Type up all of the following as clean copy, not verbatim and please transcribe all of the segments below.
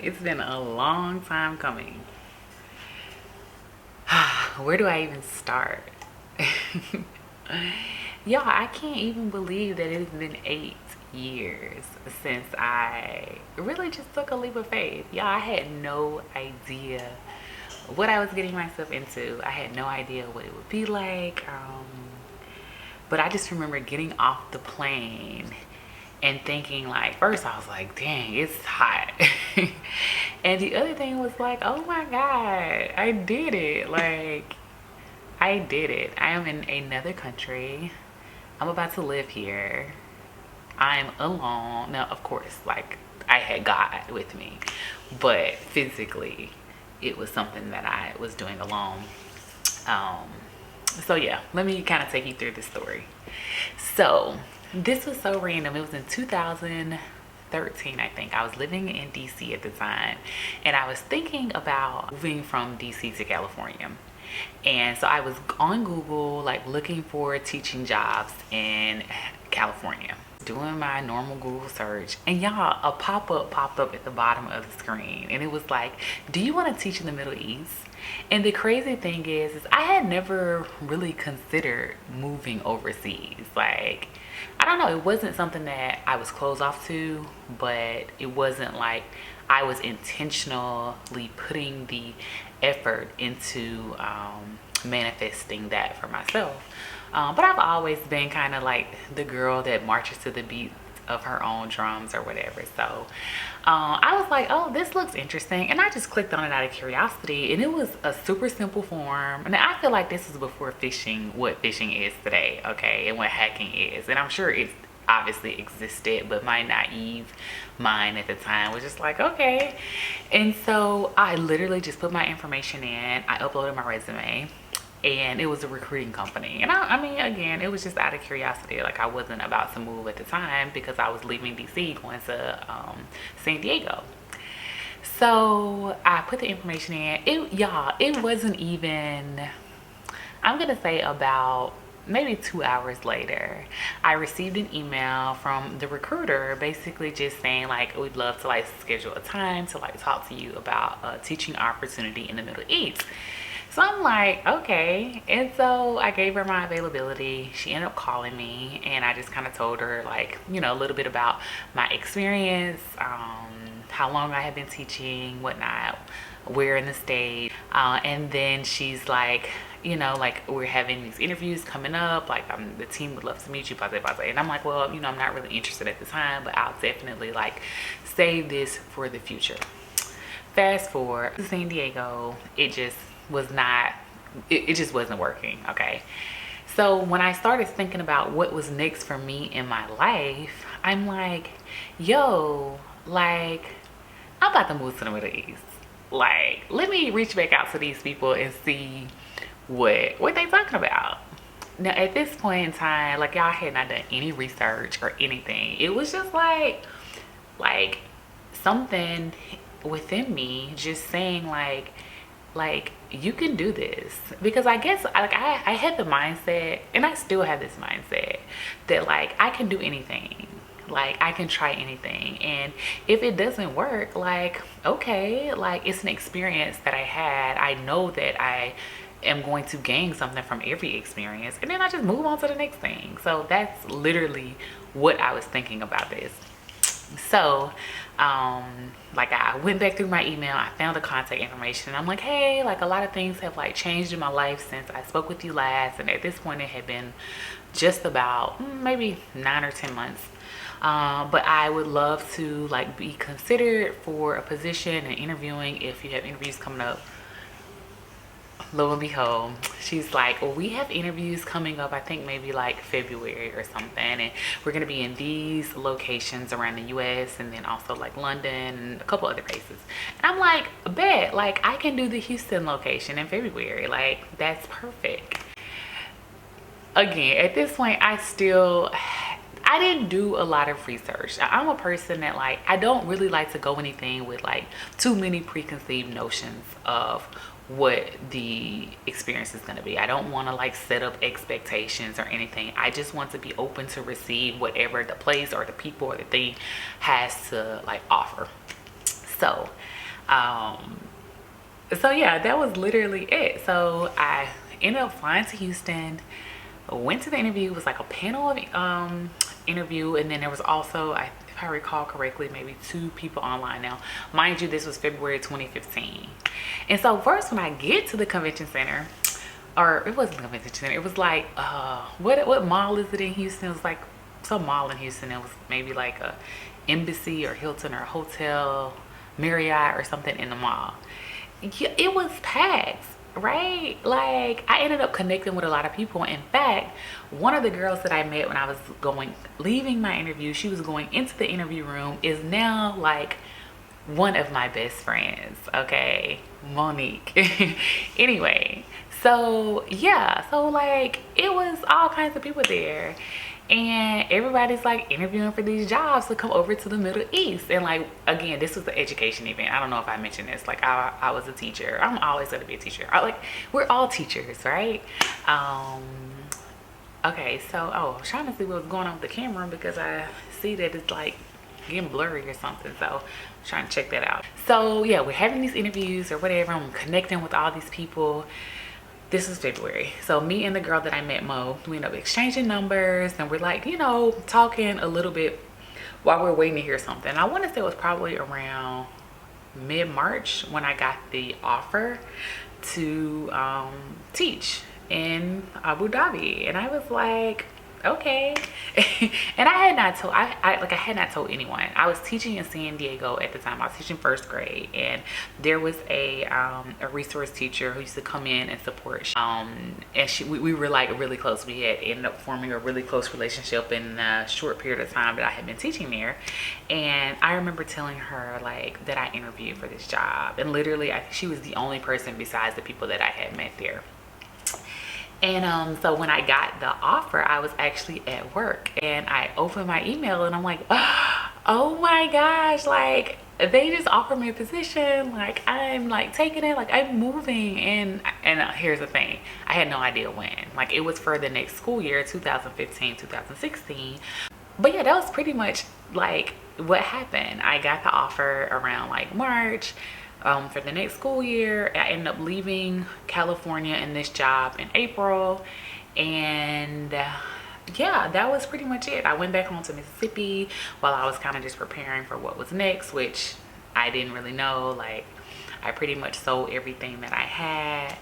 It's been a long time coming. Where do I even start? Y'all, I can't even believe that it's been 8 years since I really just took a leap of faith. Y'all, I had no idea what I was getting myself into. I had no idea what it would be like. But I just remember getting off the plane and thinking, like, first I was like, dang, it's hot. And the other thing was like, oh my God, I did it. Like, I did it. I am in another country. I'm about to live here. I'm alone. Now, of course, like, I had God with me, but physically, it was something that I was doing alone. Um, so yeah, let me kind of take you through the story. So this was so random. It was in 2013, I think. I was living in DC at the time, and I was thinking about moving from DC to California. And so I was on Google, like looking for teaching jobs in California, doing my normal Google search, and y'all, a pop-up popped up at the bottom of the screen, and it was like, do you want to teach in the Middle East? And the crazy thing is I had never really considered moving overseas. Like, I don't know, it wasn't something that I was closed off to, but it wasn't like I was intentionally putting the effort into manifesting that for myself. But I've always been kind of like the girl that marches to the beat of her own drums or whatever. So I was like, oh, this looks interesting. And I just clicked on it out of curiosity. And it was a super simple form. And I feel like this was before phishing, what phishing is today, okay? And what hacking is. And I'm sure it's obviously existed, but my naive mind at the time was just like, okay. And so I literally just put my information in. I uploaded my resume, and it was a recruiting company. And I mean, again, it was just out of curiosity. Like, I wasn't about to move at the time because I was leaving DC going to San Diego. So I put the information in. Y'all, it wasn't even, I'm gonna say about maybe 2 hours later, I received an email from the recruiter basically just saying, like, we'd love to like schedule a time to like talk to you about a teaching opportunity in the Middle East. So I'm like, okay. And so I gave her my availability. She ended up calling me, and I just kind of told her, like, you know, a little bit about my experience, how long I had been teaching, whatnot, where in the state. And then she's like, you know, like, we're having these interviews coming up, like, the team would love to meet you, blah, blah, blah. And I'm like, well, you know, I'm not really interested at the time, but I'll definitely like save this for the future. Fast forward to San Diego, it just was not, it just wasn't working, okay? So when I started thinking about what was next for me in my life, I'm like, yo, like, I'm about to move to the Middle East. Like, let me reach back out to these people and see what they talking about. Now at this point in time, like, y'all had not done any research or anything. It was just like something within me just saying like you can do this. Because I guess like I had the mindset, and I still have this mindset, that like I can do anything. Like, I can try anything, and if it doesn't work, like, okay, like, it's an experience that I had. I know that I am going to gain something from every experience, and then I just move on to the next thing. So that's literally what I was thinking about this. So like, I went back through my email, I found the contact information, and I'm like, hey, like, a lot of things have like changed in my life since I spoke with you last. And at this point it had been just about maybe 9 or 10 months. But I would love to like be considered for a position and interviewing if you have interviews coming up. Lo and behold, she's like, well, we have interviews coming up, I think maybe like February or something, and we're going to be in these locations around the US, and then also like London and a couple other places. And I'm like, bet, like, I can do the Houston location in February. Like, that's perfect. Again, at this point, I didn't do a lot of research. I'm a person that, like, I don't really like to go anything with like too many preconceived notions of what the experience is going to be. I don't want to like set up expectations or anything. I just want to be open to receive whatever the place or the people or the thing has to like offer. So Um, so yeah, that was literally it. So I ended up flying to Houston, went to the interview. It was like a panel of interview, and then there was also, if I recall correctly, maybe 2 people online. Now mind you, this was February 2015. And so first, when I get to the convention center, or it wasn't the convention center, it was like what mall is it in Houston? It was like some mall in Houston. It was maybe like a Embassy or Hilton or a hotel, Marriott or something in the mall. Yeah, it was packed, right? Like, I ended up connecting with a lot of people. In fact, one of the girls that I met when I was leaving my interview, she was going into the interview room, is now like one of my best friends. Okay, Monique. Anyway, so yeah, so like it was all kinds of people there, and everybody's like interviewing for these jobs to come over to the Middle East. And like, again, this was the education event. I don't know if I mentioned this. Like, I was a teacher. I'm always going to be a teacher. We're all teachers, right? Okay, so I was trying to see what was going on with the camera, because I see that it's like getting blurry or something. So I'm trying to check that out. So yeah, we're having these interviews or whatever. I'm connecting with all these people. This was February. So me and the girl that I met, Mo, we end up exchanging numbers, and we're like, talking a little bit while we're waiting to hear something. I want to say it was probably around mid-March when I got the offer to teach in Abu Dhabi. And I was like, okay. And I had not told anyone. I was teaching in San Diego at the time. I was teaching first grade, and there was a resource teacher who used to come in and support. And we were like really close. We had ended up forming a really close relationship in a short period of time that I had been teaching there. And I remember telling her like that I interviewed for this job, and literally I think she was the only person besides the people that I had met there. And so when I got the offer, I was actually at work, and I opened my email, and I'm like, oh my gosh, like they just offered me a position. Like, I'm like taking it, like I'm moving. And here's the thing, I had no idea when. Like, it was for the next school year, 2015 2016. But yeah, that was pretty much like what happened. I got the offer around like March. For the next school year. I ended up leaving California in this job in April, and yeah, that was pretty much it. I went back home to Mississippi while I was kind of just preparing for what was next, which I didn't really know. Like, I pretty much sold everything that I had,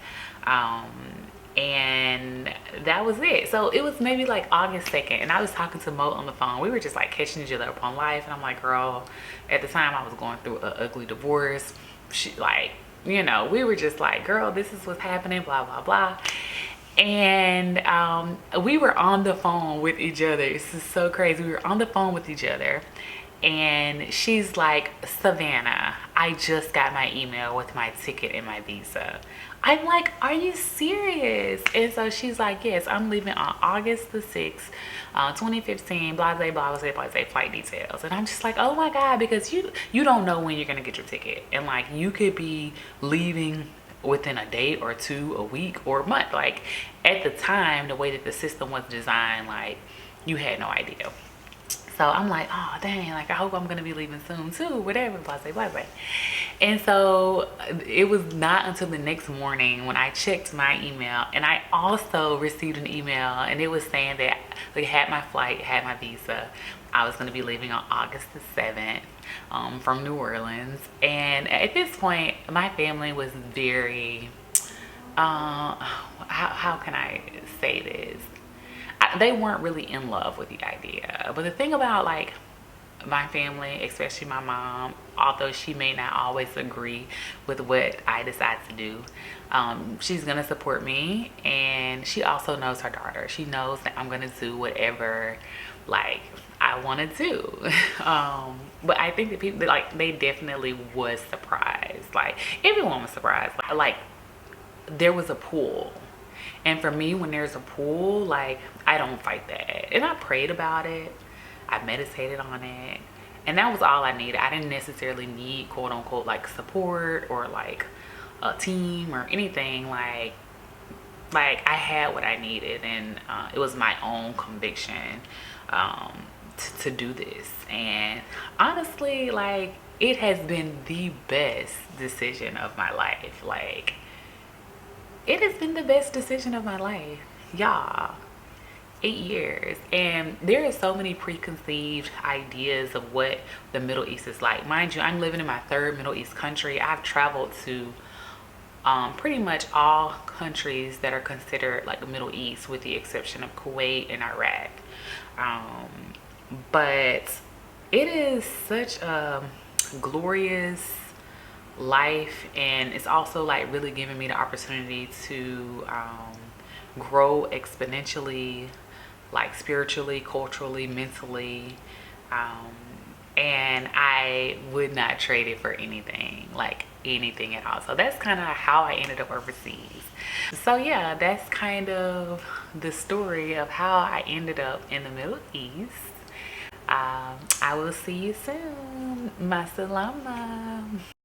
and that was it. So it was maybe like August 2nd, and I was talking to Mo on the phone. We were just like catching each other up on life, and I'm like, girl, at the time I was going through an ugly divorce. We were just like, girl, this is what's happening, blah blah blah. And we were on the phone with each other. This is so crazy. We were on the phone with each other, and she's like, Savannah, I just got my email with my ticket and my visa. I'm like, are you serious? And so she's like, yes, I'm leaving on August the 6th, 2015, blah, blah, blah, blah, blah, flight details. And I'm just like, oh my God, because you don't know when you're going to get your ticket. And like, you could be leaving within a day or two, a week or a month. Like, at the time, the way that the system was designed, like, you had no idea. So I'm like, oh dang, like I hope I'm gonna be leaving soon too, whatever, blah blah blah blah. And so it was not until the next morning when I checked my email, and I also received an email, and it was saying that they had my flight, had my visa. I was gonna be leaving on August the 7th from New Orleans. And at this point, my family was very, how can I say this? They weren't really in love with the idea. But the thing about like my family, especially my mom, although she may not always agree with what I decide to do, she's gonna support me, and she also knows her daughter. She knows that I'm gonna do whatever like I want to do. But I think that people, like, they definitely was surprised. Like, everyone was surprised. Like there was a pull. And for me, when there's a pull, like, I don't fight that. And I prayed about it. I meditated on it. And that was all I needed. I didn't necessarily need, quote unquote, like support or like a team or anything. Like I had what I needed, and it was my own conviction to do this. And honestly, like, it has been the best decision of my life. Like, it has been the best decision of my life, y'all. 8 years. And there are so many preconceived ideas of what the Middle East is like. Mind you, I'm living in my third Middle East country. I've traveled to pretty much all countries that are considered like the Middle East, with the exception of Kuwait and Iraq. But it is such a glorious life, and it's also like really giving me the opportunity to grow exponentially, like spiritually, culturally, mentally. um, and I would not trade it for anything, like anything at all. So that's kind of how I ended up overseas. So yeah, that's kind of the story of how I ended up in the Middle East. I will see you soon. Masalama.